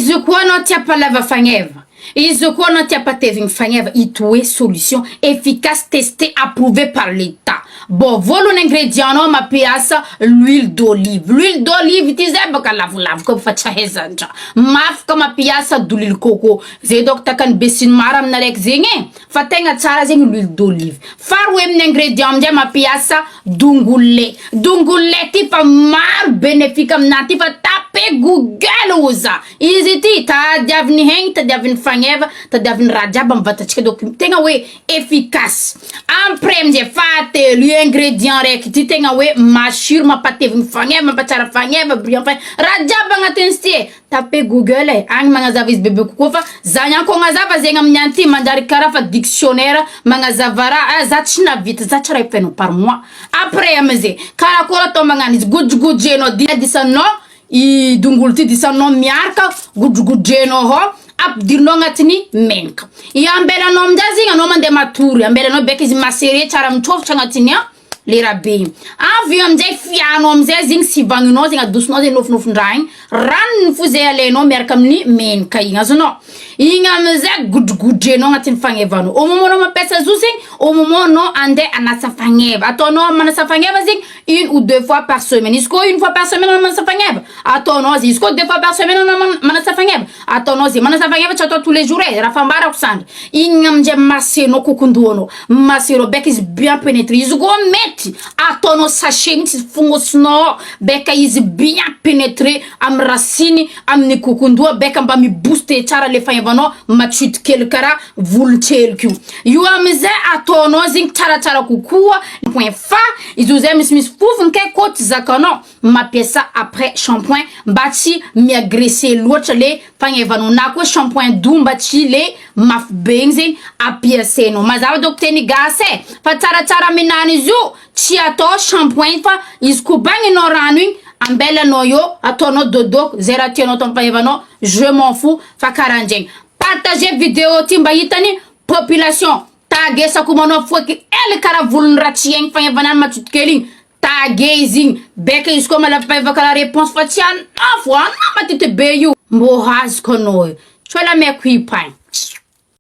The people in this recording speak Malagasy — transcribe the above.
Izy koa anao tia palava fagneva. Izy koa anao tia patevigny fagneva. Itoe solution efficace testée approuvée par l'État. Bon, voalohany ingrédient anao mampiasa l'huile d'olive. L'huile d'olive ity zay baka lavolavo koa fa tsy ahaizandra. Mafy ka mampiasa d'huile coco. Zay dok takany besiny maro aminaraiky zegny e. Fa tegna tsara zegny l'huile d'olive. Faharoa amin'ny ingrédient amizay mampiasa dongolo lait. Dongolo lait ty fa maro bénéfique aminanty fa tape Google oza. Izy ity tadiaviny hegny, tadiaviny fagneva, tadiaviny raha jiaby amin'ny vatantsika donc tegna hoe efficace. Après amizay fahatelo ingrédient raiky ty tegna hoe masiro mampatevigny fagneva, mampatsara fagneva, brillant fagneva. Raha jiaby agnatin'izy ty e. Tape Google e. Agny magnazava izy bebe kokoa fa za nyanko agnazava zegny amin'ny anty manjary karaha fa dictionnaire magnazava raha za tsy navita za tsy raha ifenao par mois. Après amizay karakôry atao magnano izy godrogodrenao disanao I dongolo ty disanao miaraka godrogodrenao ho ampidirinao agnatiny menaka. I ambelanao amizay zegny anao mandeha matory, ambelanao beka izy masere tsara mitrôfitra agnatiny lera be igny. Avy amizay fianao amizay zegny sivagninao zegny adosinao zegny nofinofin-draha igny. Ranony fo zay alainao miaraka amin'ny menaka igny azonao. Igny amizay godrogodrenao agnatiny fagnevanao. Au moment anao mampiasa zo zegny, au moment anao andeha anasa fagneva. Ataonao manasa fagneva zegny 1 ou 2 fois par semaine. Izy koa 1 fois par semaine anao manasa fagneva. Ataonao izy koa 2 fois par semaine anao manasa fagneva. Ataonao zegny manasa fagneva tsy atao tous les jours raha fambarako sandry. Igny amizay masenao kokondoanao. Masenao beka izy bien pénétré. Izy koa mety ataonao sachet mitsy fognosinao beka izy bien pénétré amin'ny racine amin'ny kokondoa beka mba mi-booster tsara le fagneva matsito kely kara volontseliky io amizay ataonao zegny tsaratsara kokoa point fa izy zay misy fofony kay koa tsy zakanao mampiasa après shampoing mba tsy miagressé loatra le fagnevanao na koa shampoing doux mba tsy le mafy be igny zegny ampiasainao mazava donc teny gasy fa tsaratsara aminany izy io tsy atao shampoing fa izy kobagninao rano igny ambelanao io ataonao dodo zay raha tianao tao fagnevanao je m'en fous fa karanjegny. Partager vidéo ty mba hitany population tagesako manao foky ele kara volony raha tsy haigny fagnevanany matsito kely igny tage izy igny beka izy koa malapaivaka la réponse fa tsy anafo anao matete be io mbo azoko anao tsôla maiko ipaigny.